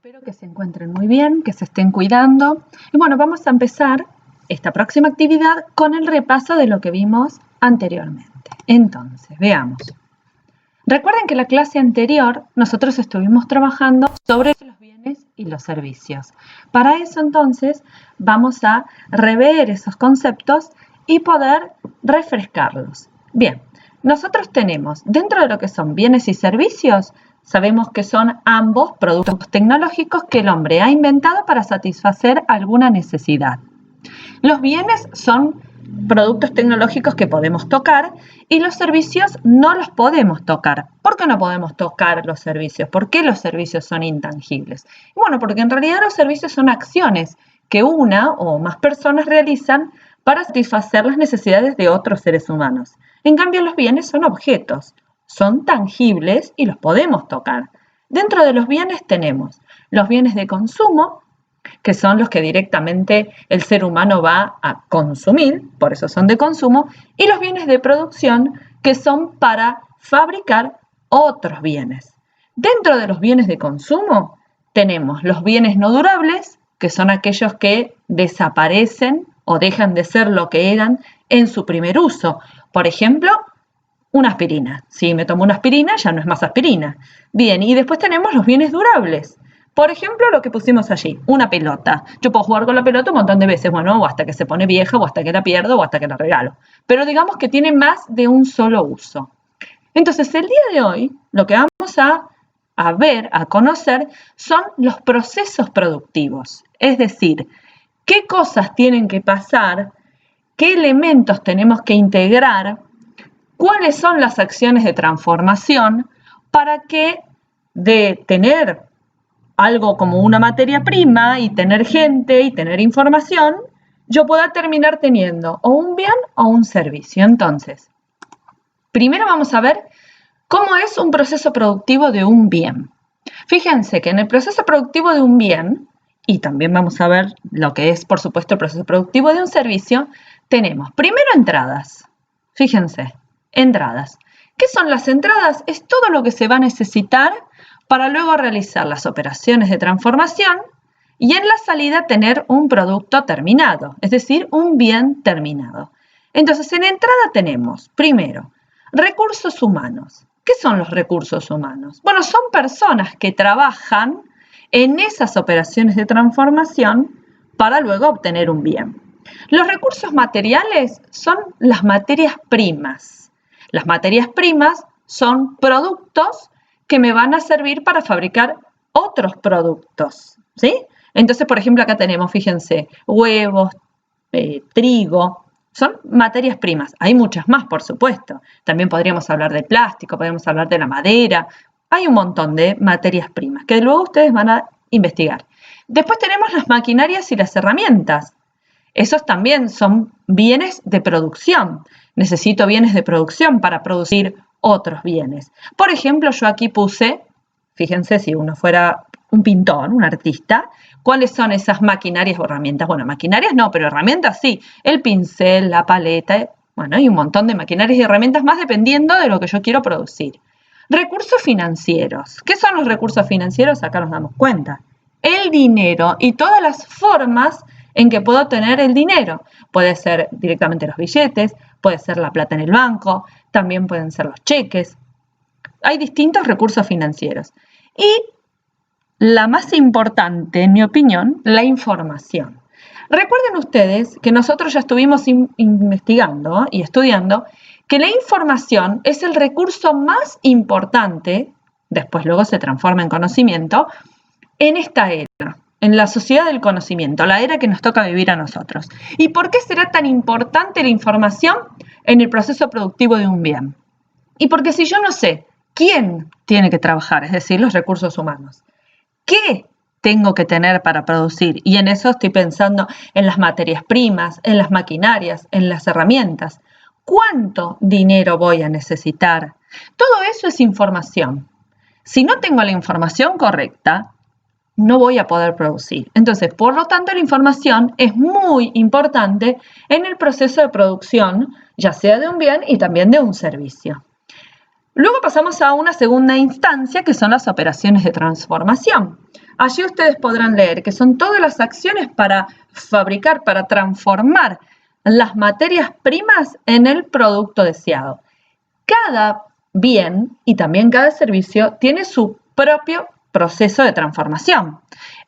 Espero que se encuentren muy bien, que se estén cuidando. Y bueno, vamos a empezar esta próxima actividad con el repaso de lo que vimos anteriormente. Entonces, veamos. Recuerden que en la clase anterior nosotros estuvimos trabajando sobre los bienes y los servicios. Para eso entonces vamos a rever esos conceptos y poder refrescarlos. Bien, nosotros tenemos dentro de lo que son bienes y servicios, sabemos que son ambos productos tecnológicos que el hombre ha inventado para satisfacer alguna necesidad. Los bienes son productos tecnológicos que podemos tocar y los servicios no los podemos tocar. ¿Por qué no podemos tocar los servicios? ¿Por qué los servicios son intangibles? Bueno, porque en realidad los servicios son acciones que una o más personas realizan para satisfacer las necesidades de otros seres humanos. En cambio, los bienes son objetos, son tangibles y los podemos tocar. Dentro de los bienes tenemos los bienes de consumo, que son los que directamente el ser humano va a consumir, por eso son de consumo, y los bienes de producción, que son para fabricar otros bienes. Dentro de los bienes de consumo tenemos los bienes no durables, que son aquellos que desaparecen o dejan de ser lo que eran en su primer uso. Por ejemplo, una aspirina. Si me tomo una aspirina, ya no es más aspirina. Bien, y después tenemos los bienes durables. Por ejemplo, lo que pusimos allí, una pelota. Yo puedo jugar con la pelota un montón de veces, bueno, o hasta que se pone vieja, o hasta que la pierdo, o hasta que la regalo. Pero digamos que tiene más de un solo uso. Entonces, el día de hoy, lo que vamos a ver, a conocer, son los procesos productivos. Es decir, qué cosas tienen que pasar, qué elementos tenemos que integrar, cuáles son las acciones de transformación para que de tener algo como una materia prima y tener gente y tener información, yo pueda terminar teniendo o un bien o un servicio. Entonces, primero vamos a ver cómo es un proceso productivo de un bien. Fíjense que en el proceso productivo de un bien, y también vamos a ver lo que es, por supuesto, el proceso productivo de un servicio, tenemos primero entradas. Fíjense, entradas. ¿Qué son las entradas? Es todo lo que se va a necesitar para luego realizar las operaciones de transformación y en la salida tener un producto terminado, es decir, un bien terminado. Entonces, en entrada tenemos, primero, recursos humanos. ¿Qué son los recursos humanos? Bueno, son personas que trabajan en esas operaciones de transformación para luego obtener un bien. Los recursos materiales son las materias primas. Las materias primas son productos que me van a servir para fabricar otros productos, ¿sí? Entonces, por ejemplo, acá tenemos, fíjense, huevos, trigo, son materias primas. Hay muchas más, por supuesto. También podríamos hablar de plástico, podríamos hablar de la madera. Hay un montón de materias primas que luego ustedes van a investigar. Después tenemos las maquinarias y las herramientas. Esos también son bienes de producción. Necesito bienes de producción para producir otros bienes. Por ejemplo, yo aquí puse, fíjense si uno fuera un pintor, un artista, ¿cuáles son esas maquinarias o herramientas? Bueno, maquinarias no, pero herramientas sí. El pincel, la paleta, bueno, hay un montón de maquinarias y herramientas más dependiendo de lo que yo quiero producir. Recursos financieros. ¿Qué son los recursos financieros? Acá nos damos cuenta. El dinero y todas las formas en que puedo tener el dinero. Puede ser directamente los billetes, puede ser la plata en el banco, también pueden ser los cheques. Hay distintos recursos financieros. Y la más importante, en mi opinión, la información. Recuerden ustedes que nosotros ya estuvimos investigando y estudiando que la información es el recurso más importante, después luego se transforma en conocimiento, en esta era. En la sociedad del conocimiento, la era que nos toca vivir a nosotros. ¿Y por qué será tan importante la información en el proceso productivo de un bien? Y porque si yo no sé quién tiene que trabajar, es decir, los recursos humanos, qué tengo que tener para producir, y en eso estoy pensando en las materias primas, en las maquinarias, en las herramientas, ¿cuánto dinero voy a necesitar? Todo eso es información. Si no tengo la información correcta, no voy a poder producir. Entonces, por lo tanto, la información es muy importante en el proceso de producción, ya sea de un bien y también de un servicio. Luego pasamos a una segunda instancia que son las operaciones de transformación. Allí ustedes podrán leer que son todas las acciones para fabricar, para transformar las materias primas en el producto deseado. Cada bien y también cada servicio tiene su propio proceso de transformación.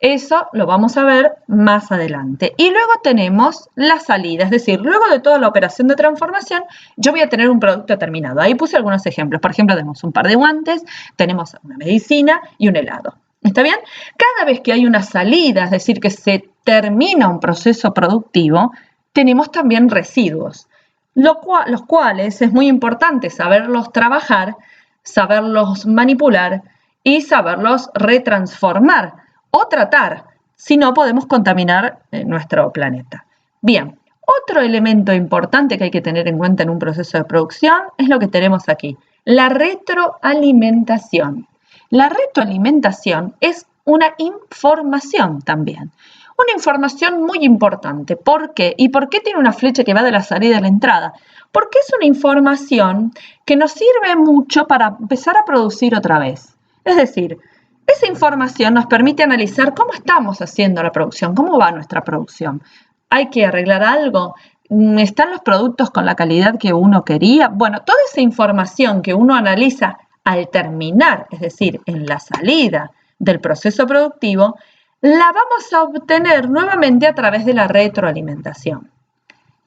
Eso lo vamos a ver más adelante. Y luego tenemos la salida, es decir, luego de toda la operación de transformación, yo voy a tener un producto terminado. Ahí puse algunos ejemplos. Por ejemplo, tenemos un par de guantes, tenemos una medicina y un helado. ¿Está bien? Cada vez que hay una salida, es decir, que se termina un proceso productivo, tenemos también residuos, los cuales es muy importante saberlos trabajar, saberlos manipular y saberlos retransformar o tratar, si no podemos contaminar nuestro planeta. Bien, otro elemento importante que hay que tener en cuenta en un proceso de producción es lo que tenemos aquí, la retroalimentación. La retroalimentación es una información también. Una información muy importante. ¿Por qué? ¿Y por qué tiene una flecha que va de la salida a la entrada? Porque es una información que nos sirve mucho para empezar a producir otra vez. Es decir, esa información nos permite analizar cómo estamos haciendo la producción, cómo va nuestra producción. ¿Hay que arreglar algo? ¿Están los productos con la calidad que uno quería? Bueno, toda esa información que uno analiza al terminar, es decir, en la salida del proceso productivo, la vamos a obtener nuevamente a través de la retroalimentación.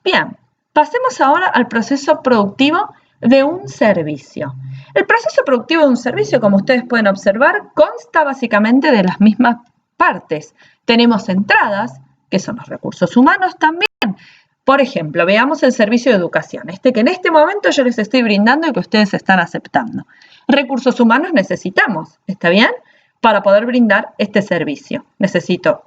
Bien, pasemos ahora al proceso productivo de un servicio. El proceso productivo de un servicio, como ustedes pueden observar, consta básicamente de las mismas partes. Tenemos entradas, que son los recursos humanos también. Por ejemplo, veamos el servicio de educación, que en este momento yo les estoy brindando y que ustedes están aceptando. Recursos humanos necesitamos, ¿está bien? Para poder brindar este servicio. Necesito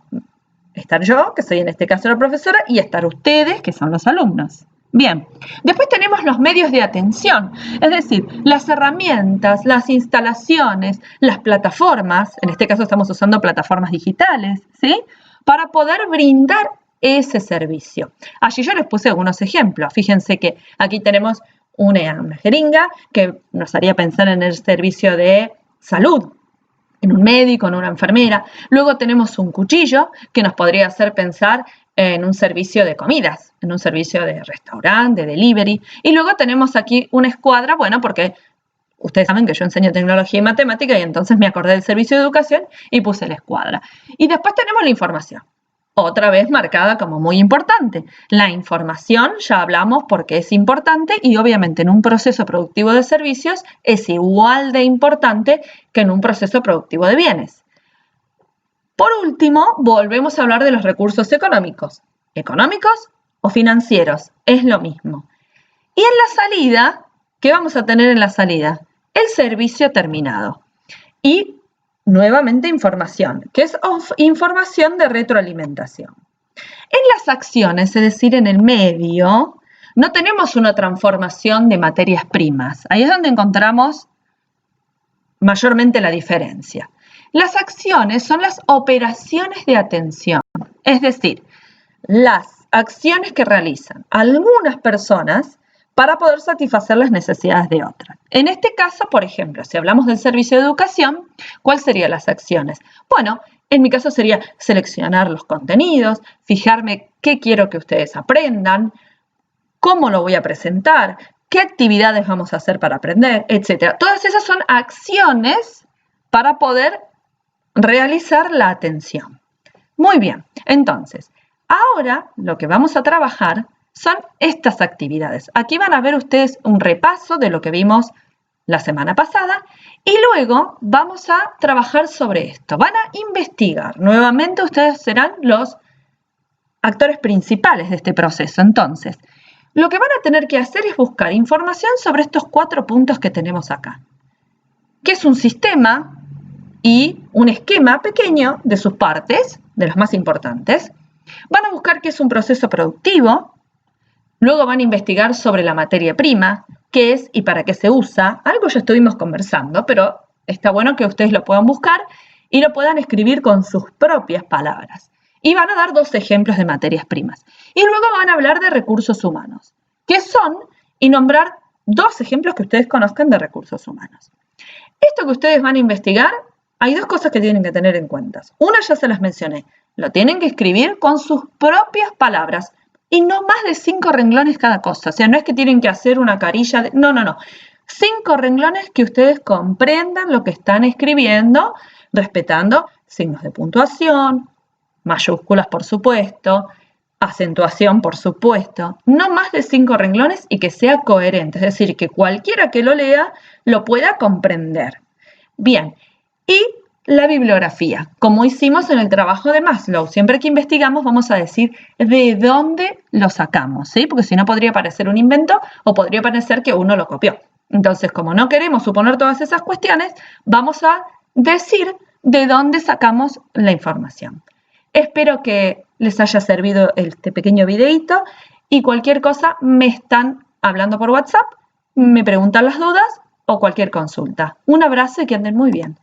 estar yo, que soy en este caso la profesora, y estar ustedes, que son los alumnos. Bien, después tenemos los medios de atención, es decir, las herramientas, las instalaciones, las plataformas, en este caso estamos usando plataformas digitales, ¿sí? Para poder brindar ese servicio. Allí yo les puse algunos ejemplos. Fíjense que aquí tenemos una jeringa que nos haría pensar en el servicio de salud, en un médico, en una enfermera. Luego tenemos un cuchillo que nos podría hacer pensar en un servicio de comidas, en un servicio de restaurante, de delivery. Y luego tenemos aquí una escuadra, bueno, porque ustedes saben que yo enseño tecnología y matemática y entonces me acordé del servicio de educación y puse la escuadra. Y después tenemos la información. Otra vez marcada como muy importante. La información, ya hablamos porque es importante y obviamente en un proceso productivo de servicios es igual de importante que en un proceso productivo de bienes. Por último, volvemos a hablar de los recursos económicos. ¿Económicos o financieros? Es lo mismo. Y en la salida, ¿qué vamos a tener en la salida? El servicio terminado. Y nuevamente información, que es información de retroalimentación. En las acciones, es decir, en el medio, no tenemos una transformación de materias primas. Ahí es donde encontramos mayormente la diferencia. Las acciones son las operaciones de atención, es decir, las acciones que realizan algunas personas para poder satisfacer las necesidades de otras. En este caso, por ejemplo, si hablamos del servicio de educación, ¿cuáles serían las acciones? Bueno, en mi caso sería seleccionar los contenidos, fijarme qué quiero que ustedes aprendan, cómo lo voy a presentar, qué actividades vamos a hacer para aprender, etc. Todas esas son acciones para poder realizar la atención. Muy bien, entonces, ahora lo que vamos a trabajar son estas actividades. Aquí van a ver ustedes un repaso de lo que vimos la semana pasada y luego vamos a trabajar sobre esto. Van a investigar. Nuevamente ustedes serán los actores principales de este proceso. Entonces, lo que van a tener que hacer es buscar información sobre estos 4 puntos que tenemos acá. ¿Qué es un sistema? Y un esquema pequeño de sus partes, de las más importantes. Van a buscar qué es un proceso productivo. Luego van a investigar sobre la materia prima, qué es y para qué se usa. Algo ya estuvimos conversando, pero está bueno que ustedes lo puedan buscar y lo puedan escribir con sus propias palabras. Y van a dar 2 ejemplos de materias primas. Y luego van a hablar de recursos humanos, qué son y nombrar 2 ejemplos que ustedes conozcan de recursos humanos. Esto que ustedes van a investigar, hay 2 cosas que tienen que tener en cuenta. Una ya se las mencioné, lo tienen que escribir con sus propias palabras y no más de 5 renglones cada cosa. O sea, no es que tienen que hacer una carilla de... No. 5 renglones que ustedes comprendan lo que están escribiendo, respetando signos de puntuación, mayúsculas por supuesto, acentuación por supuesto, no más de 5 renglones y que sea coherente, es decir, que cualquiera que lo lea lo pueda comprender. Bien, y la bibliografía, como hicimos en el trabajo de Maslow, siempre que investigamos vamos a decir de dónde lo sacamos, ¿sí? Porque si no podría parecer un invento o podría parecer que uno lo copió. Entonces, como no queremos suponer todas esas cuestiones, vamos a decir de dónde sacamos la información. Espero que les haya servido este pequeño videito y cualquier cosa me están hablando por WhatsApp, me preguntan las dudas o cualquier consulta. Un abrazo y que anden muy bien.